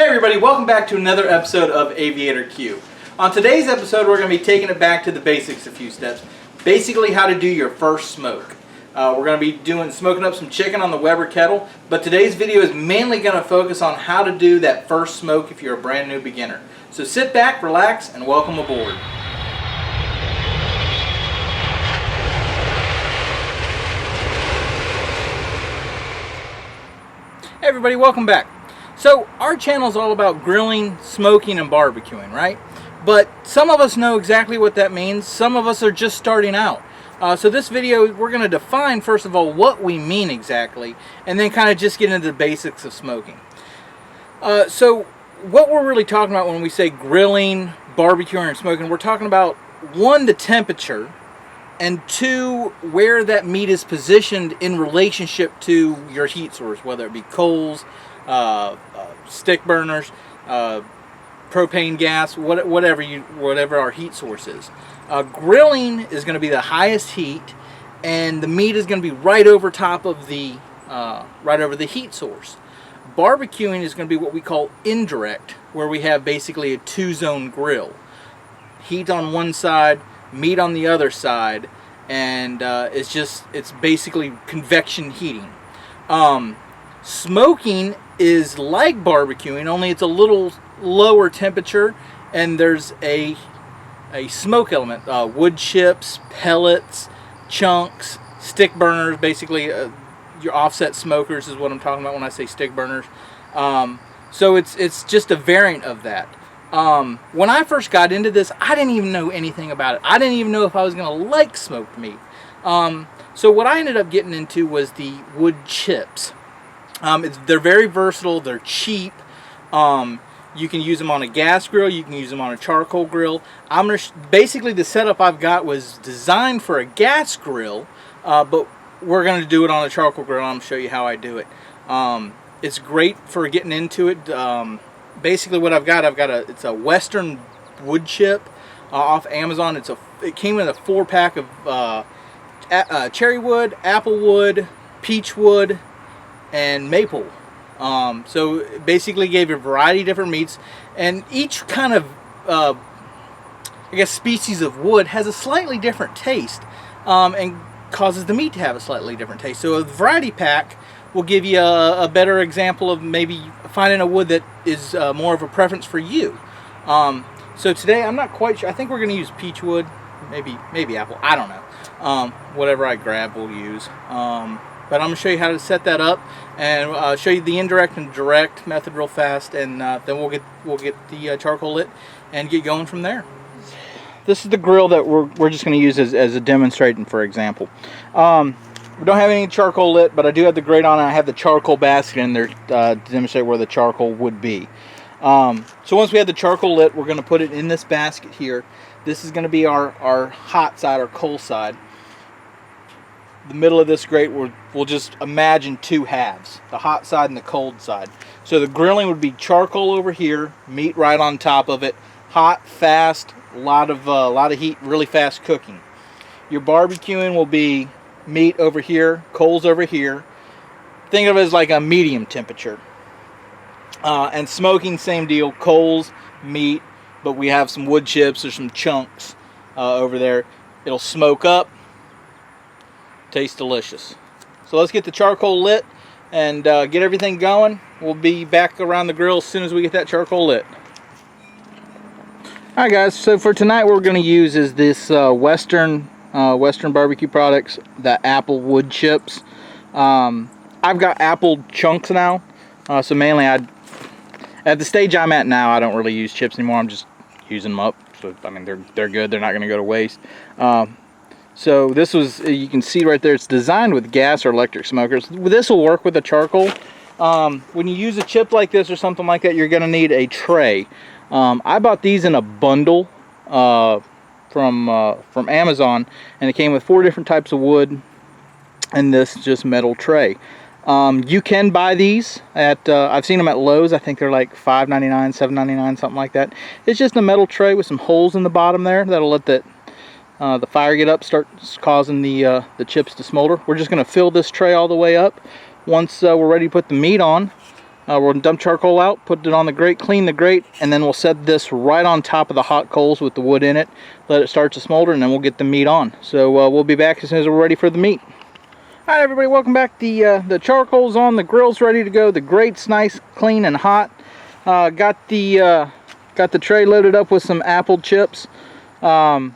everybody, welcome back to another episode of Aviator Q. On today's episode, we're going to be taking it back to the basics a few steps. Basically how to do your first smoke. We're going to be smoking up some chicken on the Weber kettle, but today's video is mainly going to focus on how to do that first smoke if you're a brand new beginner. So sit back, relax, and welcome aboard. Hey everybody, welcome back. So our channel is all about grilling, smoking, and barbecuing, right? But some of us know exactly what that means. Some of us are just starting out. So this video, we're going to define, first of all, what we mean exactly, and then kind of just get into the basics of smoking. So what we're really talking about when we say grilling, barbecuing, and smoking, we're talking about, one, the temperature, and two, where that meat is positioned in relationship to your heat source, whether it be coals, stick burners, propane gas, whatever our heat source is. Grilling is going to be the highest heat, and the meat is going to be right over top of the heat source. Barbecuing is going to be what we call indirect, where we have basically a two-zone grill. Heat on one side, meat on the other side, and it's basically convection heating. Smoking is like barbecuing, only it's a little lower temperature, and there's a smoke element. Wood chips, pellets, chunks, stick burners, basically your offset smokers is what I'm talking about when I say stick burners. So it's just a variant of that. When I first got into this, I didn't even know anything about it. I didn't even know if I was going to like smoked meat. So what I ended up getting into was the wood chips. They're very versatile. They're cheap. You can use them on a gas grill. You can use them on a charcoal grill. Basically, the setup I've got was designed for a gas grill, but we're going to do it on a charcoal grill. I'm going to show you how I do it. It's great for getting into it. Basically, what I've got it's a Western wood chip off Amazon. It came in a 4-pack of cherry wood, apple wood, peach wood, and maple. So it basically gave you a variety of different meats, and each kind of species of wood has a slightly different taste, and causes the meat to have a slightly different taste. So a variety pack will give you a better example of maybe finding a wood that is more of a preference for you. So today I'm not quite sure. I think we're going to use peach wood, maybe apple. I don't know. Whatever I grab, we'll use. But I'm going to show you how to set that up, and show you the indirect and direct method real fast, and then we'll get the charcoal lit and get going from there. This is the grill that we're just going to use as a demonstration, for example. We don't have any charcoal lit, but I do have the grate on, and I have the charcoal basket in there to demonstrate where the charcoal would be. So once we have the charcoal lit, we're going to put it in this basket here. This is going to be our hot side, our coal side. The middle of this grate, we'll just imagine two halves, the hot side and the cold side. So the grilling would be charcoal over here, meat right on top of it, hot, fast, a lot of heat, really fast cooking. Your barbecuing will be meat over here, coals over here. Think of it as like a medium temperature. And smoking, same deal, coals, meat, but we have some wood chips or some chunks over there. It'll smoke up. Tastes delicious. So let's get the charcoal lit and get everything going. We'll be back around the grill as soon as we get that charcoal lit. Alright guys, so for tonight what we're going to use is this Western barbecue products, the apple wood chips. I've got apple chunks now, so mainly at the stage I'm at now, I don't really use chips anymore. I'm just using them up. So I mean, they're good. They're not going to go to waste. So this was, you can see right there, it's designed with gas or electric smokers. This will work with the charcoal. When you use a chip like this or something like that, you're going to need a tray. I bought these in a bundle from Amazon, and it came with 4 different types of wood and this just metal tray. You can buy these at, I've seen them at Lowe's. I think they're like $5.99, $7.99, something like that. It's just a metal tray with some holes in the bottom there that'll let the fire get up, starts causing the chips to smolder. We're just going to fill this tray all the way up. Once we're ready to put the meat on, We'll dump charcoal out, put it on the grate, clean the grate, and then we'll set this right on top of the hot coals with the wood in it. Let it start to smolder, and then we'll get the meat on. So we'll be back as soon as we're ready for the meat. All right, everybody, welcome back. The charcoal's on, the grill's ready to go. The grate's nice, clean, and hot. Got the tray loaded up with some apple chips. Why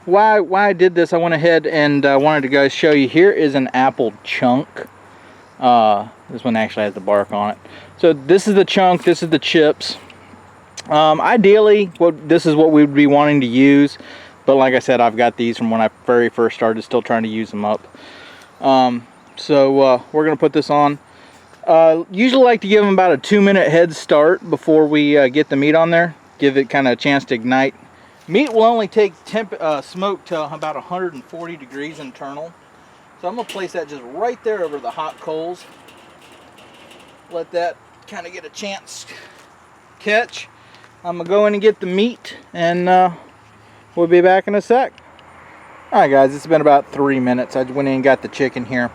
I did this, I went ahead and wanted to guys show you. Here is an apple chunk. This one actually has the bark on it. So this is the chunk, this is the chips. Ideally, this is what we would be wanting to use, but like I said, I've got these from when I very first started, still trying to use them up. So we're going to put this on. Usually like to give them about a 2-minute head start before we get the meat on there. Give it kind of a chance to ignite. Meat will only take smoke to about 140 degrees internal. So I'm going to place that just right there over the hot coals. Let that kind of get a chance catch. I'm going to go in and get the meat, and we'll be back in a sec. Alright guys, it's been about 3 minutes. I went in and got the chicken here.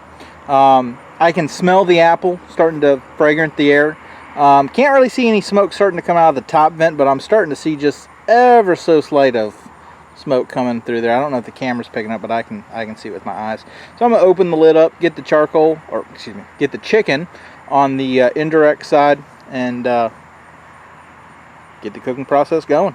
I can smell the apple starting to fragrant the air. Can't really see any smoke starting to come out of the top vent, but I'm starting to see just ever so slight of smoke coming through there. I don't know if the camera's picking up, but I can see it with my eyes. So I'm going to open the lid up, get the charcoal, or excuse me, get the chicken on the indirect side, and get the cooking process going.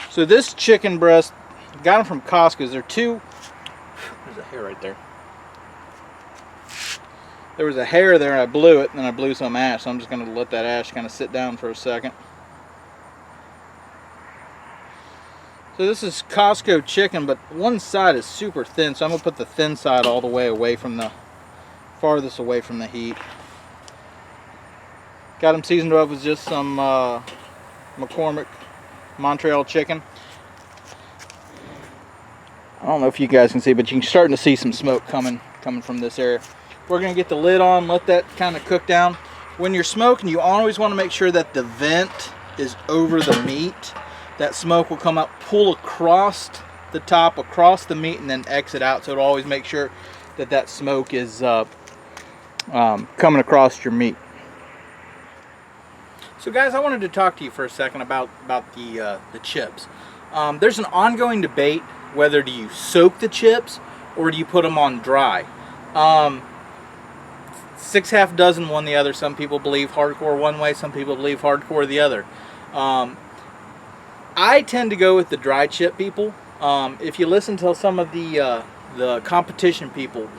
So this chicken breast, got them from Costco. There's a hair right there. There was a hair there, and I blew it, and then I blew some ash, so I'm just going to let that ash kind of sit down for a second. So this is Costco chicken, but one side is super thin, so I'm going to put the thin side all the way away from the, farthest away from the heat. Got them seasoned up with just some McCormick Montreal chicken. I don't know if you guys can see, but you're starting to see some smoke coming from this area. We're going to get the lid on, let that kind of cook down. When you're smoking, you always want to make sure that the vent is over the meat. That smoke will come up, pull across the top, across the meat, and then exit out. So it'll always make sure that that smoke is coming across your meat. So guys, I wanted to talk to you for a second about the chips. There's an ongoing debate whether do you soak the chips or do you put them on dry. 6 half dozen one the other. Some people believe hardcore one way, some people believe hardcore the other. I tend to go with the dry chip people. If you listen to some of the competition people,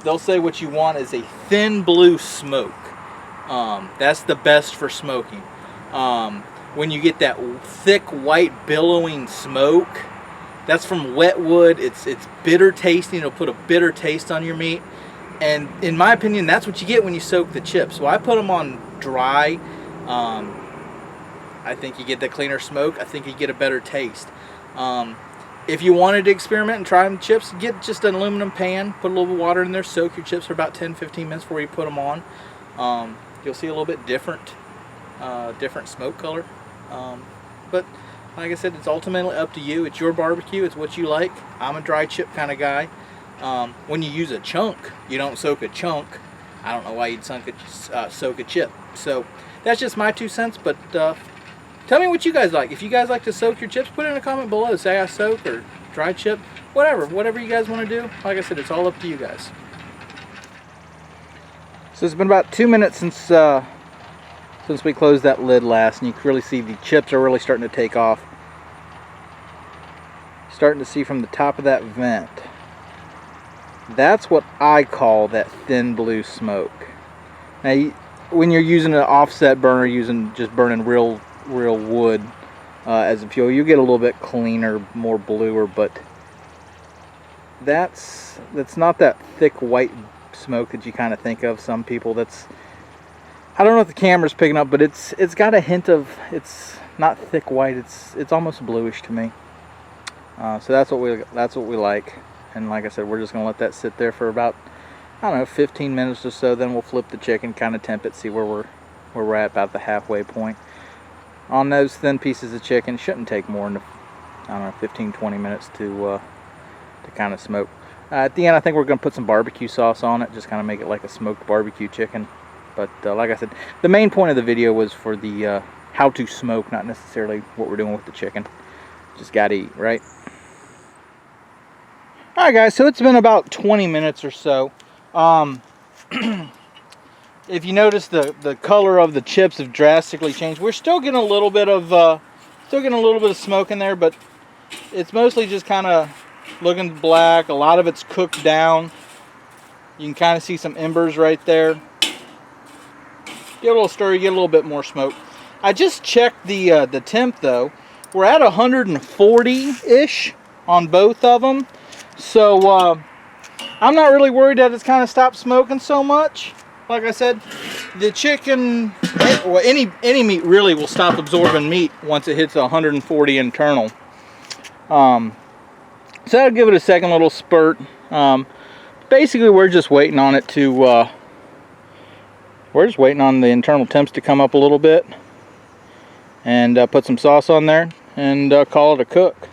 they'll say what you want is a thin blue smoke. That's the best for smoking. When you get that thick white billowing smoke, that's from wet wood. It's bitter tasting. It'll put a bitter taste on your meat. And in my opinion, that's what you get when you soak the chips. So I put them on dry. I think you get the cleaner smoke. I think you get a better taste. If you wanted to experiment and try them chips, get just an aluminum pan, put a little water in there, soak your chips for about 10-15 minutes before you put them on. You'll see a little bit different smoke color. But like I said, it's ultimately up to you. It's your barbecue. It's what you like. I'm a dry chip kind of guy. When you use a chunk, you don't soak a chunk. I don't know why you'd soak a chip. So that's just my 2 cents. But tell me what you guys like. If you guys like to soak your chips, put it in a comment below. Say I soak or dry chip, whatever you guys want to do. Like I said, it's all up to you guys. So it's been about 2 minutes since we closed that lid last, and you can really see the chips are really starting to take off. Starting to see from the top of that vent. That's what I call that thin blue smoke. Now, when you're using an offset burner, just burning real wood as a fuel, you get a little bit cleaner, more bluer, but that's not that thick white smoke that you kind of think of. Some people, I don't know if the camera's picking up, but it's got a hint of, it's not thick white, it's almost bluish to me. So that's what we like. And like I said, we're just gonna let that sit there for about, I don't know, 15 minutes or so. Then we'll flip the chicken, kind of temp it, see where we're at about the halfway point. on those thin pieces of chicken. Shouldn't take more than, I don't know, 15-20 minutes to kind of smoke. At the end, I think we're going to put some barbecue sauce on it, just kind of make it like a smoked barbecue chicken. But like I said, the main point of the video was for the how to smoke, not necessarily what we're doing with the chicken. Just gotta eat, right? Alright guys, so it's been about 20 minutes or so. If you notice, the color of the chips have drastically changed. We're still getting a little bit of smoke in there, but it's mostly just kind of looking black. A lot of it's cooked down. You can kind of see some embers right there. Get a little stir, you get a little bit more smoke. I just checked the temp though. We're at 140-ish on both of them. So I'm not really worried that it's kind of stopped smoking so much. Like I said, the chicken, well, any meat really will stop absorbing meat once it hits 140 internal. So that'll give it a second little spurt. Basically, we're just waiting on it to. We're just waiting on the internal temps to come up a little bit, and put some sauce on there, and call it a cook.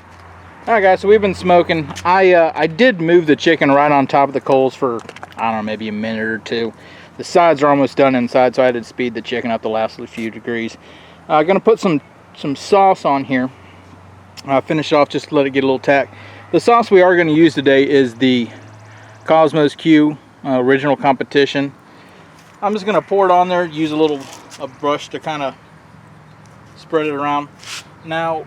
Alright guys, so we've been smoking. I did move the chicken right on top of the coals for, I don't know, maybe a minute or two. The sides are almost done inside, so I had to speed the chicken up the last few degrees. I'm going to put some sauce on here. Finish it off just to let it get a little tack. The sauce we are going to use today is the Cosmos Q original competition. I'm just going to pour it on there, use a brush to kind of spread it around. Now,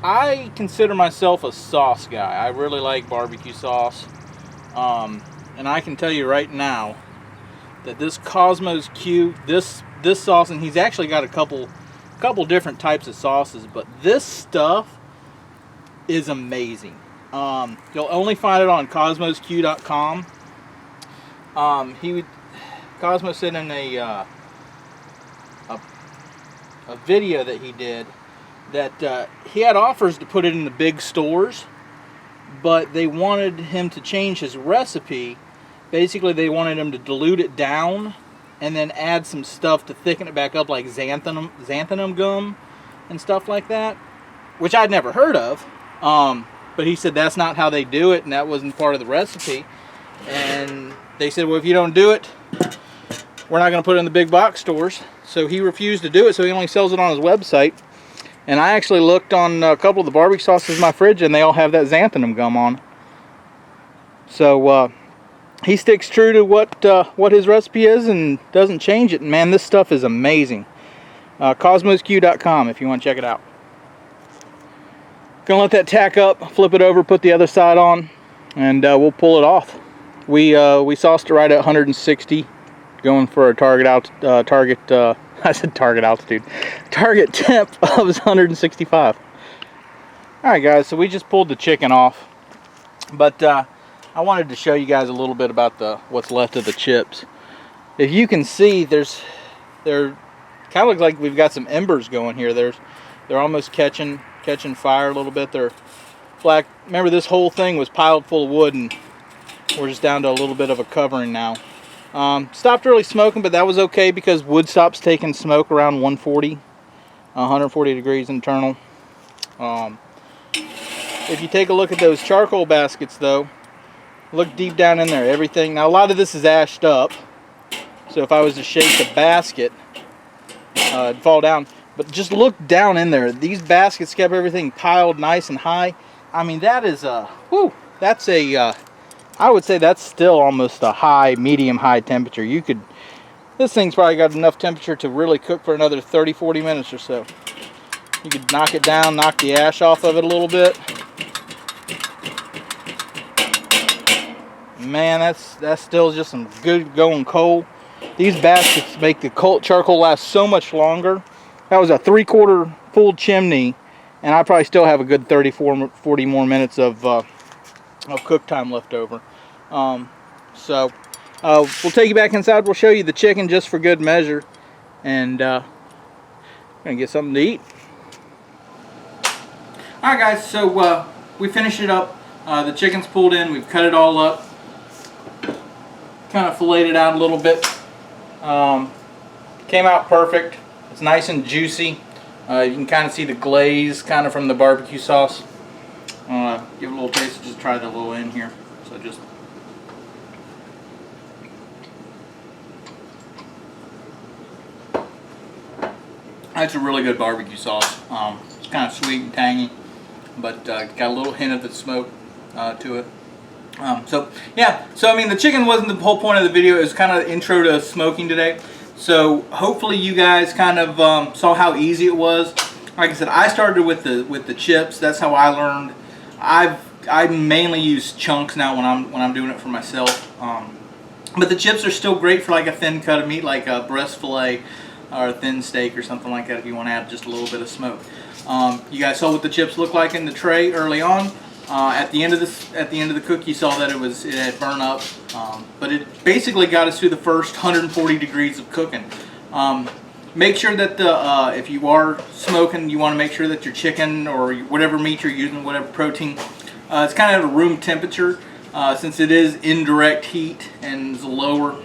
I consider myself a sauce guy. I really like barbecue sauce. And I can tell you right now that this Cosmos Q, this sauce, and he's actually got a couple different types of sauces, but this stuff is amazing. You'll only find it on cosmosq.com. Cosmos said in a video that he did that he had offers to put it in the big stores, but they wanted him to change his recipe. Basically, they wanted him to dilute it down and then add some stuff to thicken it back up, like xanthan gum and stuff like that, which I'd never heard of. But he said that's not how they do it, and that wasn't part of the recipe. And they said, well, if you don't do it, we're not going to put it in the big box stores. So he refused to do it, so he only sells it on his website. And I actually looked on a couple of the barbecue sauces in my fridge, and they all have that xanthan gum on. So he sticks true to what his recipe is and doesn't change it. And man, this stuff is amazing. Cosmosq.com if you want to check it out. Gonna let that tack up, flip it over, put the other side on, and we'll pull it off. We sauced it right at 160, going for a target temp of 165. Alright guys, so we just pulled the chicken off, but I wanted to show you guys a little bit about what's left of the chips. If you can see, they're kind of looks like we've got some embers going here. They're almost catching fire a little bit. They're black. Remember, this whole thing was piled full of wood, and we're just down to a little bit of a covering now. Stopped really smoking, but that was okay because wood stops taking smoke around 140 degrees internal. If you take a look at those charcoal baskets though, look deep down in there. Everything, now a lot of this is ashed up, so if I was to shake the basket, it'd fall down. But just look down in there. These baskets kept everything piled nice and high. I mean, that is I would say that's still almost a medium-high temperature. This thing's probably got enough temperature to really cook for another 30-40 minutes or so. You could knock it down, knock the ash off of it a little bit. Man, that's still just some good going coal. These baskets make the charcoal last so much longer. That was a 3/4 full chimney, and I probably still have a good 30-40 more minutes of cook time left over. So we'll take you back inside. We'll show you the chicken just for good measure, and gonna get something to eat. Alright guys, so we finished it up. The chicken's pulled in. We've cut it all up, kind of filleted it out a little bit. Came out perfect. It's nice and juicy. You can kind of see the glaze kind of from the barbecue sauce. Give it a little taste. Just try the little end here. So just. That's a really good barbecue sauce. It's kind of sweet and tangy, but got a little hint of the smoke to it. So yeah, so I mean the chicken wasn't the whole point of the video. It was kind of intro to smoking today. So hopefully you guys kind of saw how easy it was. Like I said, I started with the chips. That's how I learned. I mainly use chunks now when I'm doing it for myself. But the chips are still great for like a thin cut of meat, like a breast fillet or a thin steak or something like that. If you want to add just a little bit of smoke. You guys saw what the chips look like in the tray early on. At the end of the cook, you saw that it had burned up, but it basically got us through the first 140 degrees of cooking. Make sure that if you are smoking, you want to make sure that your chicken or whatever meat you're using, whatever protein, it's kind of at a room temperature, since it is indirect heat and is lower.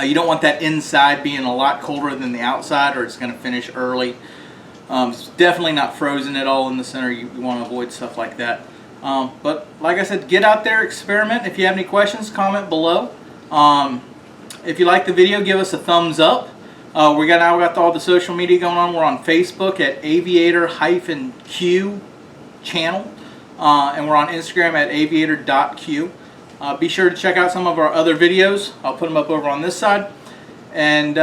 You don't want that inside being a lot colder than the outside, or it's going to finish early. It's definitely not frozen at all in the center. You want to avoid stuff like that. But like I said, get out there, experiment. If you have any questions, comment below. If you like the video, give us a thumbs up. We now got all the social media going on. We're on Facebook at Aviator-Q channel, and we're on Instagram at aviator.q. Be sure to check out some of our other videos. I'll put them up over on this side. And